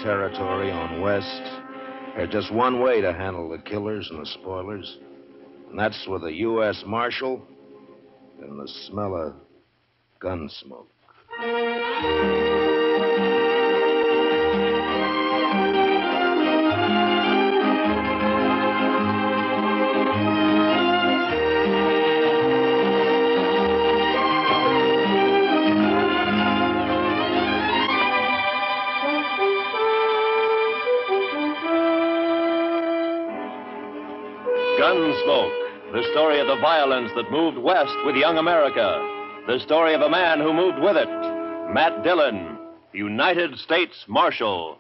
territory on West, there's just one way to handle the killers and the spoilers. And that's with a U.S. Marshal and the smell of Gunsmoke. Gunsmoke, the story of the violence that moved west with young America. The story of a man who moved with it. Matt Dillon, United States Marshal.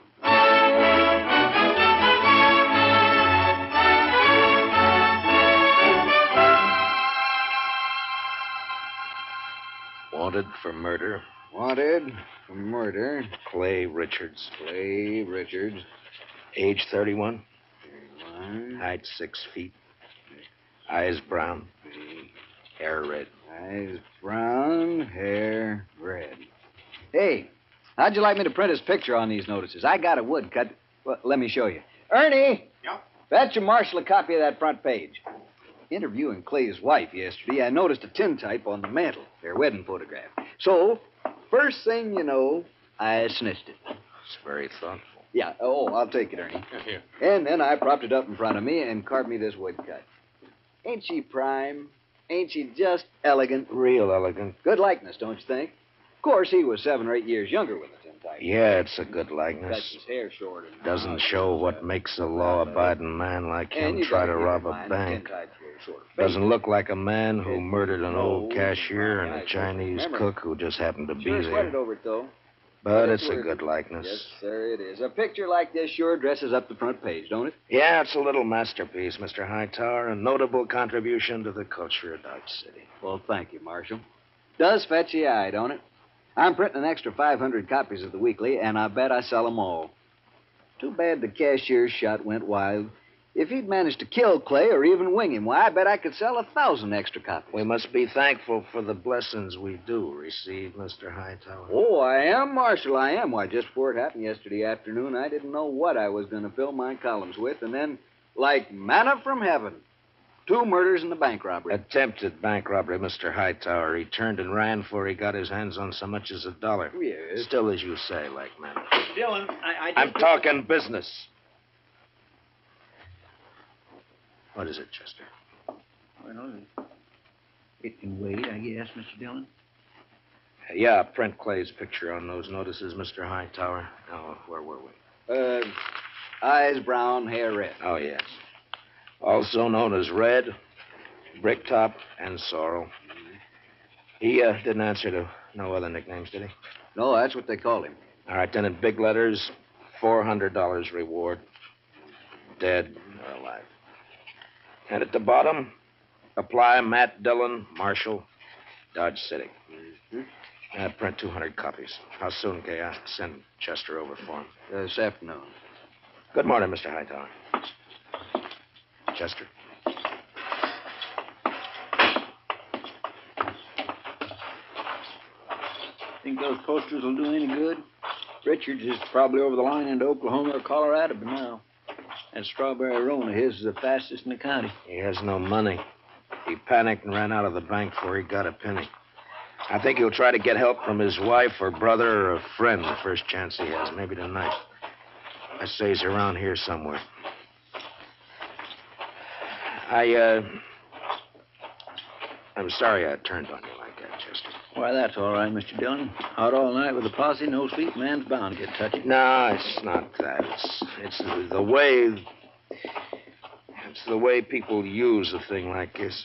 Wanted for murder. Wanted for murder. Clay Richards. Clay Richards. Age 31. 31. Height 6 feet. Eyes brown. Hair red. Eyes brown, hair red. Hey, how'd you like me to print his picture on these notices? I got a woodcut. Well, let me show you. Ernie! Yep? Fetch your marshal a copy of that front page. Interviewing Clay's wife yesterday, I noticed a tintype on the mantel, their wedding photograph. So, first thing you know, I snitched it. It's very thoughtful. Yeah, I'll take it, Ernie. Here. And then I propped it up in front of me and carved me this woodcut. Ain't she prime? Ain't she just elegant? Real elegant. Good likeness, don't you think? Of course, he was 7 or 8 years younger with the tintype. Yeah, it's a good Cuts likeness. his hair short. And Doesn't show what makes a law-abiding man like And him you try gotta to keep rob in a mind, bank. tintype's very sort of fake. Doesn't look like a man who It murdered an old knows cashier and fine a eyes. Chinese Remember, cook who just happened to be Sure sweated there. over it, though. But That's it's a where- good likeness. Yes, sir, it is. A picture like this sure dresses up the front page, don't it? Yeah, it's a little masterpiece, Mr. Hightower, a notable contribution to the culture of Dodge City. Well, thank you, Marshal. Does fetch the eye, don't it? I'm printing an extra 500 copies of the weekly, and I bet I sell them all. Too bad the cashier's shot went wild. If he'd managed to kill Clay or even wing him, why, I bet I could sell 1,000 extra copies. We must be thankful for the blessings we do receive, Mr. Hightower. Oh, I am, Marshal, I am. Why, just before it happened yesterday afternoon, I didn't know what I was going to fill my columns with, and then, like manna from heaven, 2 murders and a bank robbery. Attempted bank robbery, Mr. Hightower. He turned and ran before he got his hands on so much as $1. Yes. Still, as you say, like man. Dillon, I I'm talking business. What is it, Chester? Well, it can wait, I guess, Mr. Dillon. Yeah, print Clay's picture on those notices, Mr. Hightower. Oh, where were we? Eyes brown, hair red. Oh, yes. Also known as Red, Bricktop, and Sorrel. He didn't answer to no other nicknames, did he? No, that's what they call him. All right, then in big letters, $400 reward. Dead or alive. And at the bottom, apply Matt Dillon, Marshal, Dodge City. Print 200 copies. How soon can I send Chester over for him? This afternoon. Good morning, Mr. Hightower. Chester? Think those posters will do any good? Richards is probably over the line into Oklahoma or Colorado by now. That strawberry roan of his is the fastest in the county. He has no money. He panicked and ran out of the bank before he got a penny. I think he'll try to get help from his wife or brother or a friend the first chance he has, maybe tonight. I say he's around here somewhere. I'm sorry I turned on you like that, Chester. Why, that's all right, Mr. Dillon. Out all night with a posse, no sleep, man's bound to get touchy. No, it's not that. It's the way... It's the way people use a thing like this.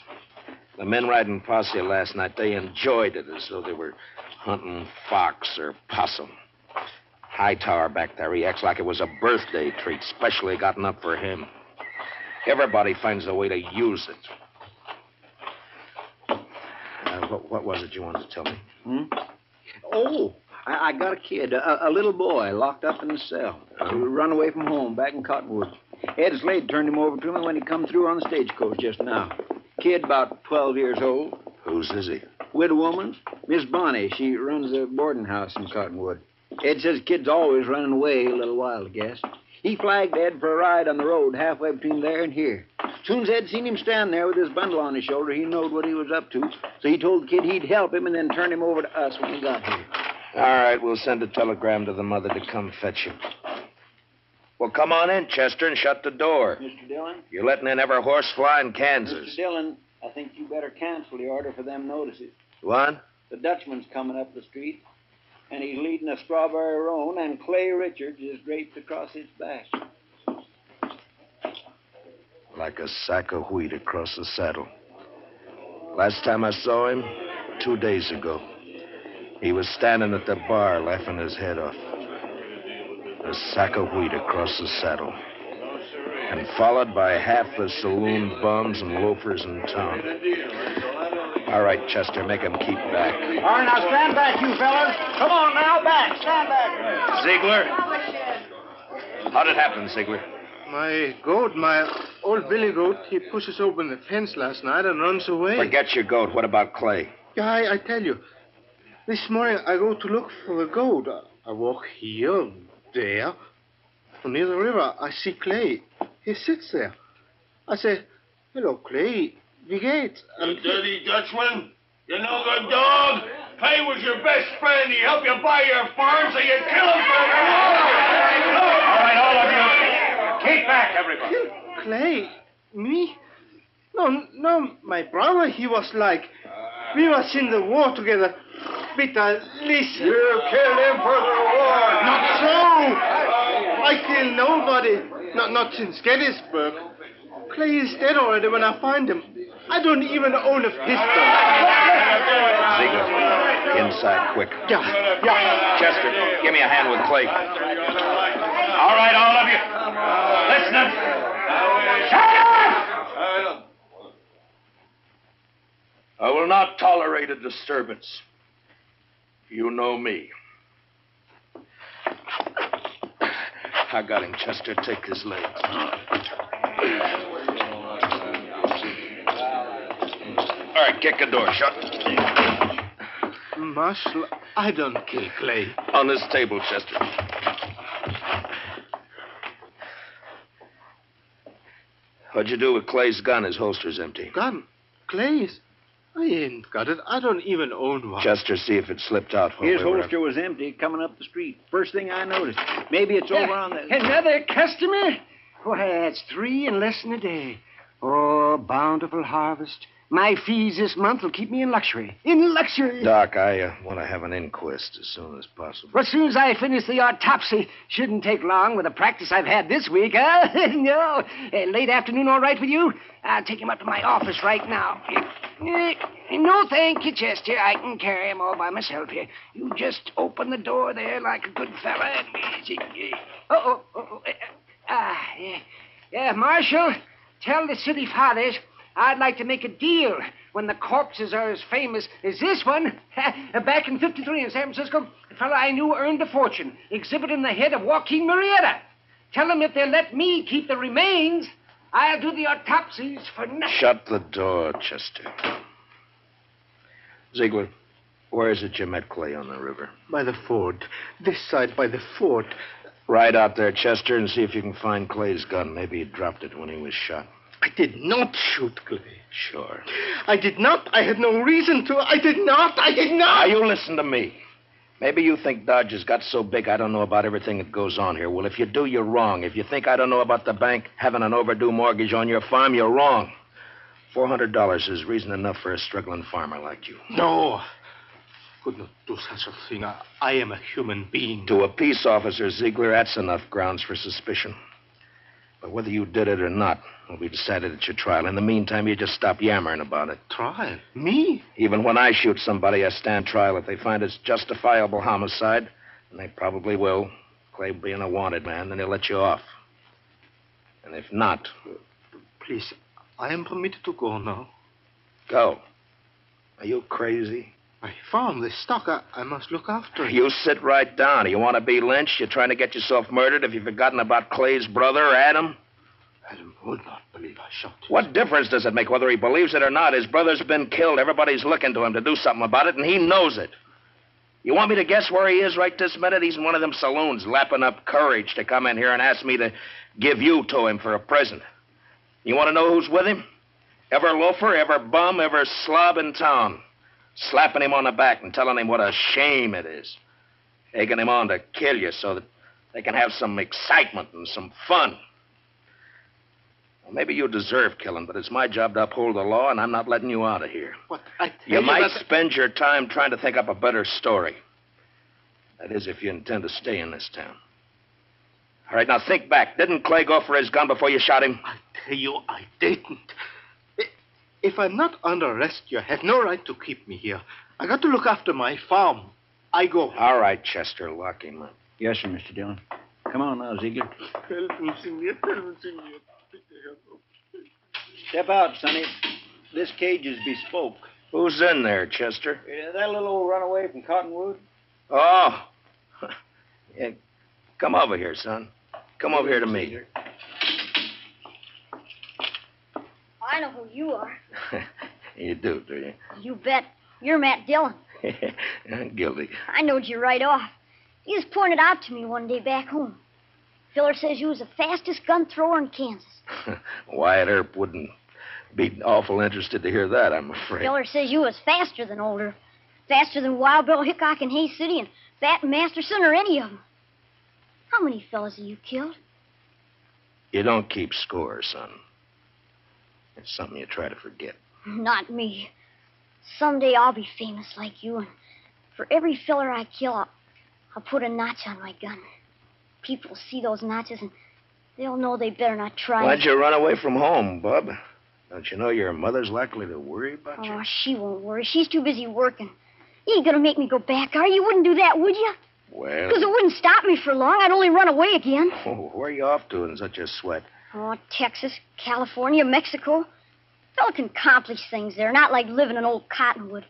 The men riding posse last night, they enjoyed it as though they were hunting fox or possum. Hightower back there, he acts like it was a birthday treat, specially gotten up for him. Everybody finds a way to use it. What was it you wanted to tell me? Oh, I got a kid, a little boy, locked up in the cell. He run away from home back in Cottonwood. Ed Slade turned him over to me when he come through on the stagecoach just now. Kid about 12 years old. Whose is he? Widow woman, Miss Bonnie. She runs a boarding house in Cottonwood. Ed says kid's always running away a little wild, I guess. He flagged Ed for a ride on the road halfway between there and here. As soon as Ed seen him stand there with his bundle on his shoulder, he knowed what he was up to. So he told the kid he'd help him and then turn him over to us when he got here. All right, we'll send a telegram to the mother to come fetch him. Well, come on in, Chester, and shut the door. Mr. Dillon? You're letting in every horse fly in Kansas. Mr. Dillon, I think you better cancel the order for them notices. What? The Dutchman's coming up the street, and he's leading a strawberry roan, and Clay Richards is draped across his back. Like a sack of wheat across the saddle. Last time I saw him, 2 days ago, he was standing at the bar laughing his head off. A sack of wheat across the saddle. And followed by half the saloon bums and loafers in town. All right, Chester, make him keep back. All right, now stand back, you fellas. Come on now, back. Stand back. Ziegler? How'd it happen, Ziegler? My goat, my old billy goat, he pushes open the fence last night and runs away. Forget your goat. What about Clay? Yeah, I tell you. This morning I go to look for the goat. I walk here, there. Near the river, I see Clay. He sits there. I say, hello, Clay. Wie geht's? You dirty Dutchman. You no good dog. Clay was your best friend. He helped you buy your farm, so you kill him for your All right, all of you. Keep back, everybody. Clay? Me? No, my brother, he was like... We was in the war together. Peter, listen. You killed him for the war. Not so. I killed nobody. Not since Gettysburg. Clay is dead already when I find him. I don't even own a pistol. Ziegler, inside, quick. Yeah. Chester, give me a hand with Clay. All right, all of you. Listen. Shut up! I will not tolerate a disturbance. You know me. I got him, Chester. Take his legs. All right, kick the door shut. Marshal, I don't kill Clay. On this table, Chester. What'd you do with Clay's gun? His holster's empty. Gun? Clay's? I ain't got it. I don't even own one. Chester, see if it slipped out. His holster was empty coming up the street. First thing I noticed. Maybe it's over on the... Another customer? Why, that's 3 in less than a day. Oh, bountiful harvest. My fees this month will keep me in luxury. In luxury. Doc, I want to have an inquest as soon as possible. Well, as soon as I finish the autopsy, shouldn't take long with the practice I've had this week, huh? No. Late afternoon all right with you? I'll take him up to my office right now. No, thank you, Chester. I can carry him all by myself here. You just open the door there like a good fella. Marshal, tell the city fathers I'd like to make a deal when the corpses are as famous as this one. Back in 53 in San Francisco, a fellow I knew earned a fortune exhibiting the head of Joaquin Murrieta. Tell them if they'll let me keep the remains, I'll do the autopsies for nothing. Shut the door, Chester. Ziegler, where is it you met Clay on the river? By the fort. This side by the fort. Ride out there, Chester, and see if you can find Clay's gun. Maybe he dropped it when he was shot. I did not shoot Clay. Sure. I did not. I had no reason to. I did not. Now, you listen to me. Maybe you think Dodge has got so big I don't know about everything that goes on here. Well, if you do, you're wrong. If you think I don't know about the bank having an overdue mortgage on your farm, you're wrong. $400 is reason enough for a struggling farmer like you. No. Could not do such a thing. I am a human being. To a peace officer, Ziegler, that's enough grounds for suspicion. But whether you did it or not will be decided at your trial. In the meantime, you just stop yammering about it. Trial? Me? Even when I shoot somebody, I stand trial. If they find it's justifiable homicide, and they probably will, Clay being a wanted man, then they'll let you off. And if not... Please, I am permitted to go now. Go. Are you crazy? My farm, the stock, I must look after it. You sit right down. You want to be lynched? You're trying to get yourself murdered? Have you forgotten about Clay's brother, Adam? Adam would not believe I shot him. What difference does it make whether he believes it or not? His brother's been killed. Everybody's looking to him to do something about it, and he knows it. You want me to guess where he is right this minute? He's in one of them saloons, lapping up courage to come in here and ask me to give you to him for a present. You want to know who's with him? Every loafer, every bum, every slob in town. Slapping him on the back and telling him what a shame it is. Egging him on to kill you so that they can have some excitement and some fun. Well, maybe you deserve killing, but it's my job to uphold the law, and I'm not letting you out of here. But I tell You might that... spend your time trying to think up a better story. That is, if you intend to stay in this town. All right, now think back. Didn't Clay go for his gun before you shot him? I tell you, I didn't. If I'm not under arrest, you have no right to keep me here. I got to look after my farm. I go. All right, Chester, lock him up. Yes, sir, Mr. Dillon. Come on now, Ziegler. Step out, Sonny. This cage is bespoke. Who's in there, Chester? That little old runaway from Cottonwood? Oh. Yeah. Come over here, son. Come over here to me. I know who you are. You do you? You bet. You're Matt Dillon. Guilty. I knowed you right off. You just pointed out to me one day back home. Filler says you was the fastest gun thrower in Kansas. Wyatt Earp wouldn't be awful interested to hear that, I'm afraid. Filler says you was faster than Older. Faster than Wild Bill Hickok in Hayes City and Fat Masterson or any of them. How many fellas have you killed? You don't keep score, son. It's something you try to forget. Not me. Someday I'll be famous like you, and for every filler I kill, I'll put a notch on my gun. People will see those notches, and they'll know they better not try. Why'd you run away from home, Bub? Don't you know your mother's likely to worry about you? Oh, she won't worry. She's too busy working. You ain't gonna make me go back, are you? You wouldn't do that, would you? Well... Because it wouldn't stop me for long. I'd only run away again. Oh, where are you off to in such a sweat? Oh, Texas, California, Mexico. A fella can accomplish things there, not like living in old Cottonwood.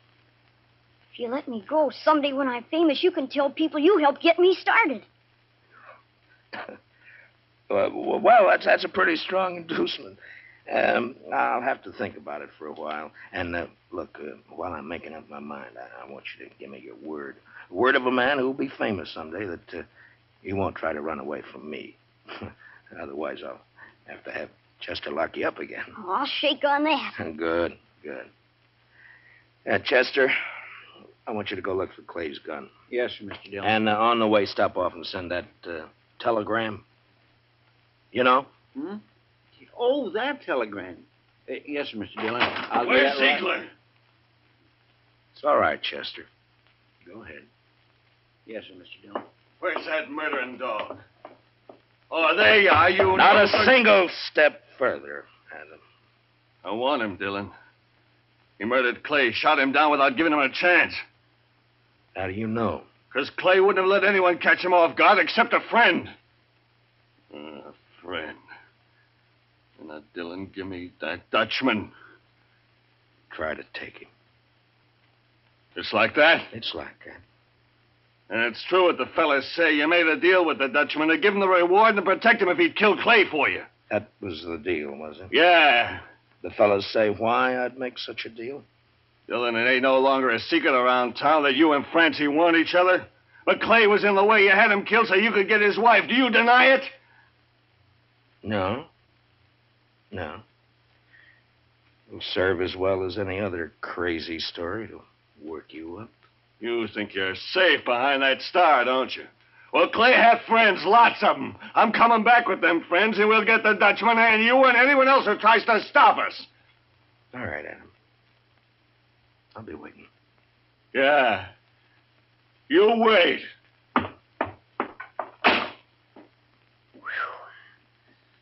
If you let me go, someday when I'm famous, you can tell people you helped get me started. Well, that's a pretty strong inducement. I'll have to think about it for a while. And, look, while I'm making up my mind, I want you to give me your word. Word of a man who'll be famous someday that you won't try to run away from me. Otherwise, I'll have to have Chester lock you up again. Oh, I'll shake on that. Good. Chester, I want you to go look for Clay's gun. Yes, sir, Mr. Dillon. And on the way, stop off and send that telegram. You know? Hmm? Oh, that telegram. Yes, sir, Mr. Dillon. I'll do Where's that right. Ziegler? It's all right, Chester. Go ahead. Yes, sir, Mr. Dillon. Where's that murdering dog? Oh, there you are, you... Not a single step further, Adam. I want him, Dillon. He murdered Clay, shot him down without giving him a chance. How do you know? Because Clay wouldn't have let anyone catch him off guard except a friend. A friend. And now, Dillon, give me that Dutchman. Try to take him. Just like that? It's like that. And it's true what the fellas say. You made a deal with the Dutchman to give him the reward and to protect him if he'd kill Clay for you. That was the deal, was it? Yeah. The fellas say why I'd make such a deal? Dillon, it ain't no longer a secret around town that you and Francie want each other. But Clay was in the way. You had him killed so you could get his wife. Do you deny it? No. It'll serve as well as any other crazy story to work you up. You think you're safe behind that star, don't you? Well, Clay had friends, lots of them. I'm coming back with them friends, and we'll get the Dutchman and you and anyone else who tries to stop us. All right, Adam. I'll be waiting. Yeah. You wait.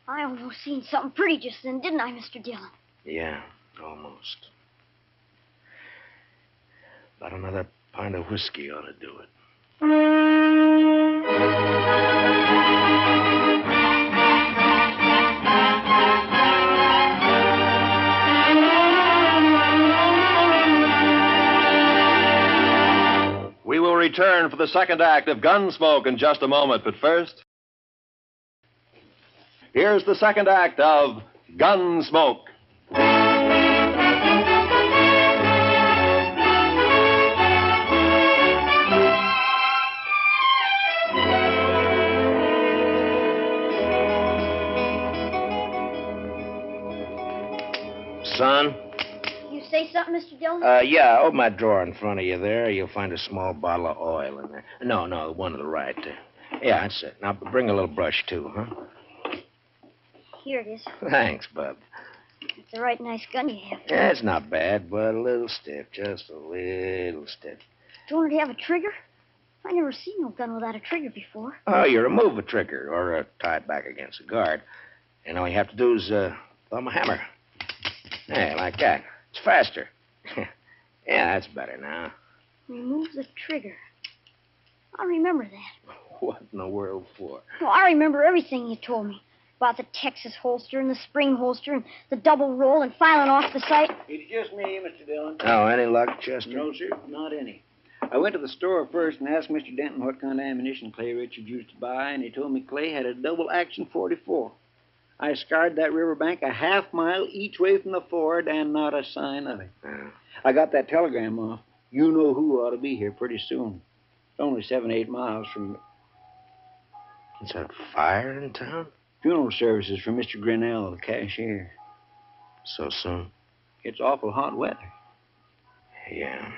I almost seen something pretty just then, didn't I, Mr. Dillon? Yeah, almost. About another pint of whiskey ought to do it. We will return for the second act of Gunsmoke in just a moment, but first, here's the second act of Gunsmoke. son? You say something, Mr. Dillon? Yeah, open that drawer in front of you there. You'll find a small bottle of oil in there. No, the one to the right there. Yeah, that's it. Now, bring a little brush, too, huh? Here it is. Thanks, Bub. It's a right nice gun you have. Yeah, it's not bad, but a little stiff. Just a little stiff. Don't it have a trigger? I never seen no gun without a trigger before. Oh, you remove a trigger or tie it back against a guard. And all you have to do is thumb a hammer. Yeah, like that. It's faster. Yeah, that's better now. Remove the trigger. I remember that. What in the world for? Well, I remember everything you told me. About the Texas holster and the spring holster and the double roll and filing off the sight. It's just me, Mr. Dillon. Oh, any luck, Chester? No, sir, not any. I went to the store first and asked Mr. Denton what kind of ammunition Clay Richards used to buy, and he told me Clay had a double-action .44. I scoured that riverbank a half-mile each way from the ford, and not a sign of it. I got that telegram off. You know who ought to be here pretty soon. It's only 7-8 miles from... Is that fire in town? Funeral services for Mr. Grinnell, the cashier. So soon? It's awful hot weather. Yeah.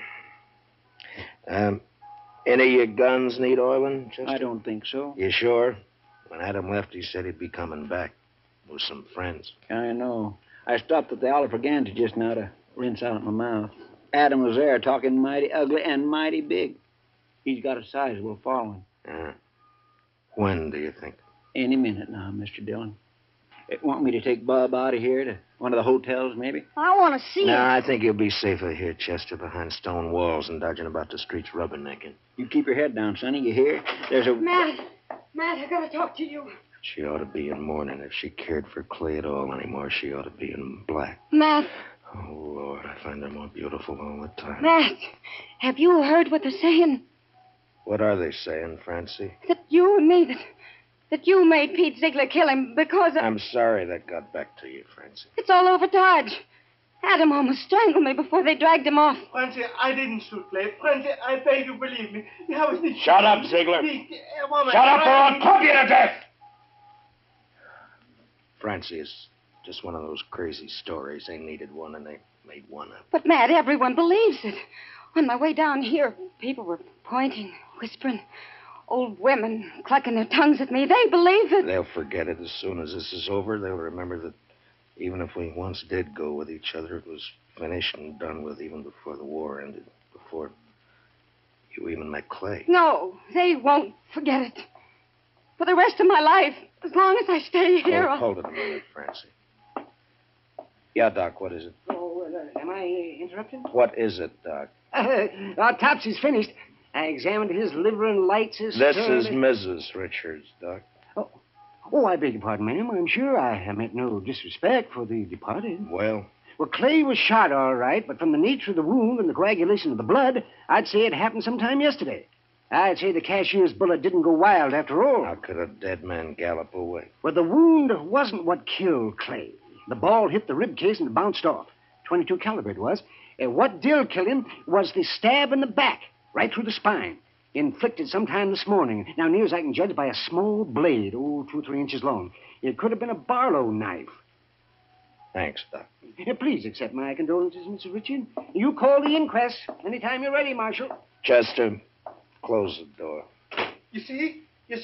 Any of your guns need oiling, Chester? I don't think so. You sure? When Adam left, he said he'd be coming back with some friends. I know. I stopped at the Oliver Gantry just now to rinse out my mouth. Adam was there talking mighty ugly and mighty big. He's got a sizable following. When do you think? Any minute now, Mr. Dillon. They want me to take Bob out of here to one of the hotels, maybe? I want to see it. No, I think you'll be safer here, Chester, behind stone walls and dodging about the streets rubbernecking. You keep your head down, Sonny. You hear? There's a... Matt, I gotta talk to you. She ought to be in mourning. If she cared for Clay at all anymore, she ought to be in black. Matt. Oh, Lord, I find her more beautiful all the time. Matt, have you heard what they're saying? What are they saying, Francie? That you and me, that you made Pete Ziegler kill him because of... I'm sorry that got back to you, Francie. It's all over Dodge. Adam almost strangled me before they dragged him off. Francie, I didn't shoot Clay. Francie, I beg you, believe me. Shut up, Ziegler. Shut up or I'll club you to death. Francie, it's just one of those crazy stories. They needed one and they made one up. But, Matt, everyone believes it. On my way down here, people were pointing, whispering. Old women clucking their tongues at me. They believe it. They'll forget it as soon as this is over. They'll remember that even if we once did go with each other, it was finished and done with even before the war ended, before you even met Clay. No, they won't forget it. For the rest of my life, as long as I stay here. Hold it a minute, Francie. Yeah, Doc, what is it? Oh, am I interrupting? What is it, Doc? Autopsy's finished. I examined his liver and lights, his This sternum. is Mrs. Richards, Doc. Oh, I beg your pardon, ma'am. I'm sure I meant no disrespect for the departed. Well, Clay was shot all right, but from the nature of the wound and the coagulation of the blood, I'd say it happened sometime yesterday. I'd say the cashier's bullet didn't go wild after all. how could a dead man gallop away? Well, the wound wasn't what killed Clay. The ball hit the rib case and bounced off. 22 caliber it was. What did kill him was the stab in the back, right through the spine, inflicted sometime this morning. Now, near as I can judge, by a small blade, 2 or 3 inches long. It could have been a Barlow knife. Thanks, Doc. Please accept my condolences, Mr. Richard. You call the inquest anytime you're ready, Marshal. Chester, close the door. You see,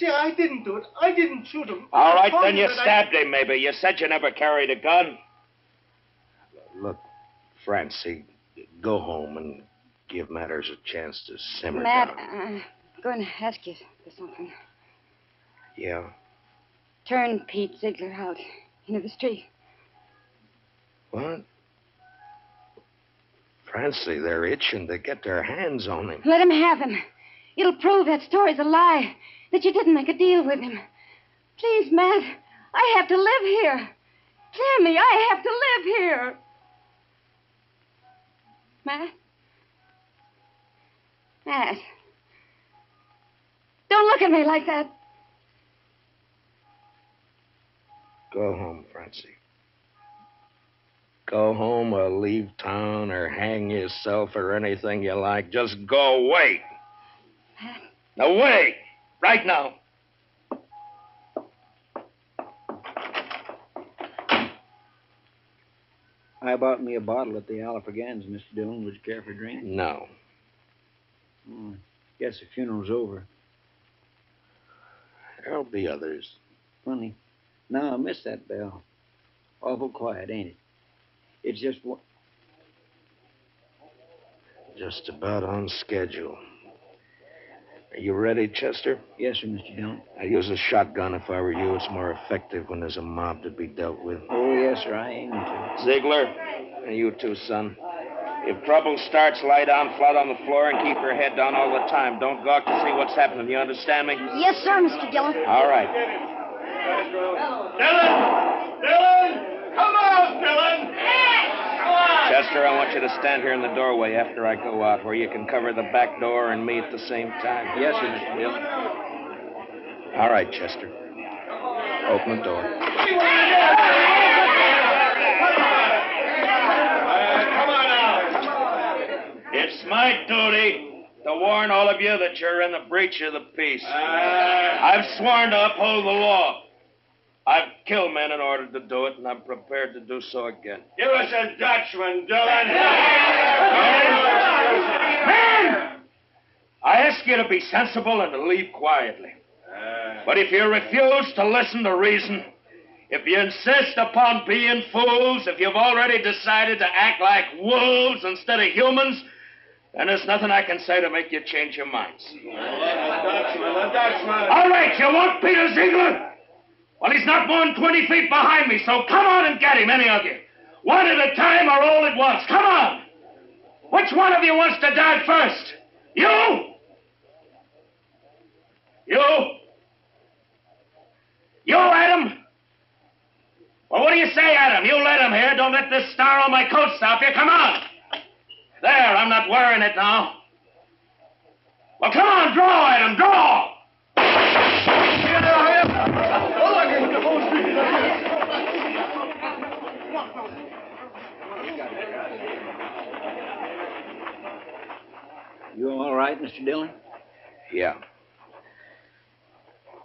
I didn't do it. I didn't shoot him. All right, I told then you that I- stabbed him, maybe. You said you never carried a gun. Look, Francie, go home and give matters a chance to simmer Matt, down. I'm going to ask you for something. Yeah? Turn Pete Ziegler out into the street. What? Francie, they're itching to get their hands on him. Let him have him. It'll prove that story's a lie, that you didn't make a deal with him. Please, Matt, I have to live here. Hear me, I have to live here. Matt? Matt. Don't look at me like that. Go home, Francie. Go home or leave town or hang yourself or anything you like. Just go away. Matt. Away! Right now. I bought me a bottle at the Alafragans, Mr. Dillon. Would you care for a drink? No. Guess the funeral's over. There'll be others. Funny. Now I miss that bell. Awful quiet, ain't it? It's just Just about on schedule. Are you ready, Chester? Yes, sir, Mr. Dillon. I'd use a shotgun if I were you. It's more effective when there's a mob to be dealt with. Oh, yes, sir. I aim to. Ziegler, and you too, son. If trouble starts, lie down flat on the floor and keep your head down all the time. Don't gawk to see what's happening. You understand me? Yes, sir, Mr. Dillon. All right. Dillon! Dillon! Come out, Dillon! Come on! Chester, I want you to stand here in the doorway after I go out, where you can cover the back door and me at the same time. Yes, sir, Mr. Dillon. All right, Chester. Open the door. Come on now. It's my duty to warn all of you that you're in the breach of the peace. I've sworn to uphold the law. I've killed men in order to do it, and I'm prepared to do so again. Give us a Dutchman, Dillon. Men! I ask you to be sensible and to leave quietly. But if you refuse to listen to reason, if you insist upon being fools, if you've already decided to act like wolves instead of humans, then there's nothing I can say to make you change your minds. A Dutchman. All right, you want Peter Ziegler? Well, he's not more than 20 feet behind me, so come on and get him, any of you. One at a time or all at once. Come on. Which one of you wants to die first? You? You, Adam? Well, what do you say, Adam? You let him here. Don't let this star on my coat stop you. Come on. There, I'm not wearing it now. Well, come on, draw, Adam, draw. You all right, Mr. Dillon? Yeah.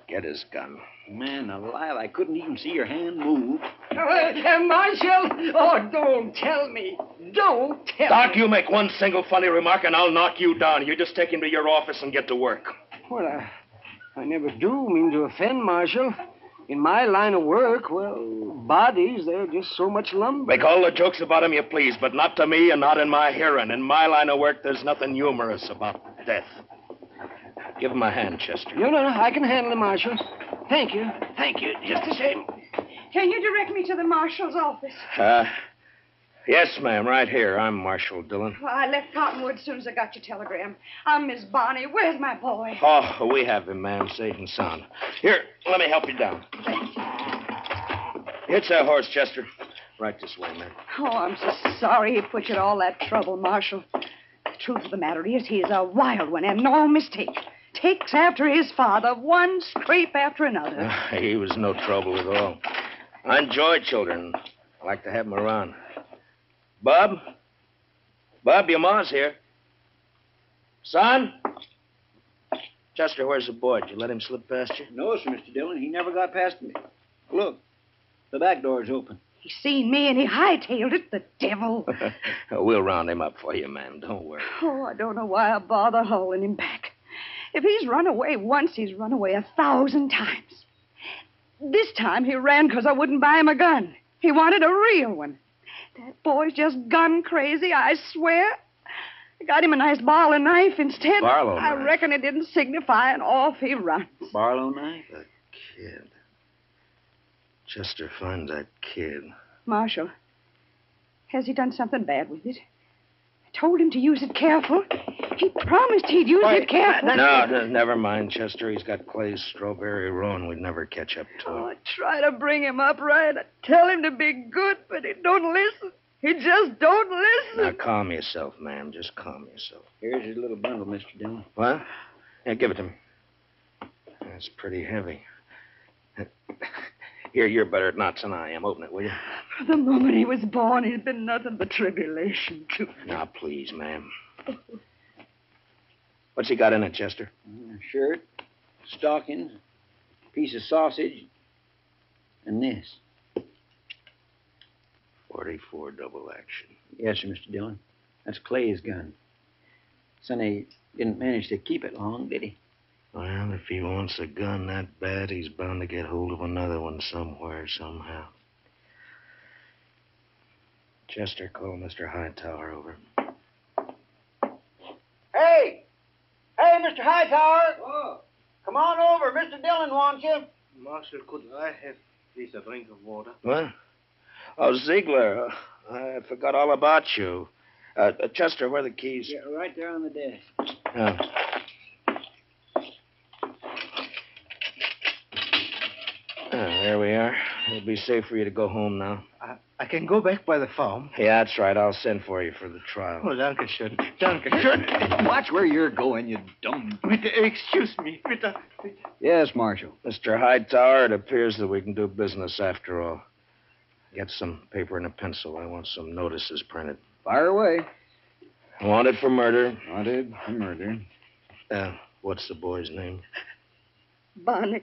Get his gun. Man alive, I couldn't even see your hand move. Marshal! Oh, don't tell me. Don't tell Doc, me. you make one single funny remark and I'll knock you down. You just take him to your office and get to work. Well, I never do mean to offend, Marshal. In my line of work, well, bodies, they're just so much lumber. Make all the jokes about him you please, but not to me and not in my hearing. In my line of work, there's nothing humorous about death. Give him a hand, Chester. No, I can handle it, Marshal. Thank you. Just the same. Can you direct me to the marshal's office? Yes, ma'am, right here. I'm Marshal Dillon. Well, I left Cottonwood as soon as I got your telegram. I'm Miss Bonnie. Where's my boy? Oh, we have him, ma'am, safe and sound. Here, let me help you down. Hitch that horse, Chester. Right this way, ma'am. Oh, I'm so sorry he put you to all that trouble, Marshal. The truth of the matter is he's a wild one and no mistake. Takes after his father, one scrape after another. He was no trouble at all. I enjoy children. I like to have them around. Bob, your ma's here. Son? Chester, where's the boy? Did you let him slip past you? No, sir, Mr. Dillon. He never got past me. Look, the back door's open. He seen me and he hightailed it, the devil. We'll round him up for you, ma'am. Don't worry. Oh, I don't know why I bother hauling him back. If he's run away once, he's run away 1,000 times. This time he ran because I wouldn't buy him a gun. He wanted a real one. That boy's just gun crazy, I swear. I got him a nice Barlow knife instead. Barlow I knife? reckon it didn't signify, and off he runs. Barlow knife? The kid. Chester, find that kid. Marshal, has he done something bad with it? I told him to use it careful. He promised he'd use it careful. No, never mind, Chester. He's got Clay's strawberry roan. We'd never catch up to him. Oh, I try to bring him up right. I tell him to be good, but he don't listen. He just don't listen. Now, calm yourself, ma'am. Just calm yourself. Here's your little bundle, Mr. Dillon. What? Yeah, give it to me. That's pretty heavy. Here, you're better at knots than I am. Open it, will you? From the moment he was born, he's been nothing but tribulation to me. Now, please, ma'am. What's he got in it, Chester? A shirt, stockings, piece of sausage, and this. .44 double action. Yes, sir, Mr. Dillon. That's Clay's gun. Sonny didn't manage to keep it long, did he? Well, if he wants a gun that bad, he's bound to get hold of another one somewhere, somehow. Chester, call Mr. Hightower over. Hey! Hey, Mr. Hightower! Oh. Come on over. Mr. Dillon wants you. Marshal, could I have please a drink of water? What? Oh, Ziegler, I forgot all about you. Chester, where are the keys? Yeah, right there on the desk. Oh. There we are. It'll be safe for you to go home now. I can go back by the farm. Yeah, that's right. I'll send for you for the trial. Oh, danke schön. Danke schön. Watch where you're going, you dumb... Bitte, excuse me. Bitte. Yes, Marshal. Mr. Hightower, it appears that we can do business after all. Get some paper and a pencil. I want some notices printed. Fire away. Wanted for murder. Wanted for murder. What's the boy's name? Bonnie.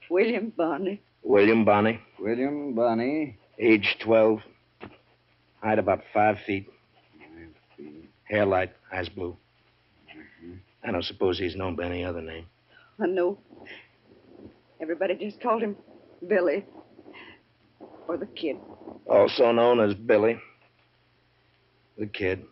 William Bonnie. William Bonnie. William Bonnie. Age 12. Height about 5 feet. 5 feet. Hair light. Eyes blue. Mm-hmm. I don't suppose he's known by any other name. I know. Everybody just called him Billy. Or the kid. Also known as Billy. The Kid.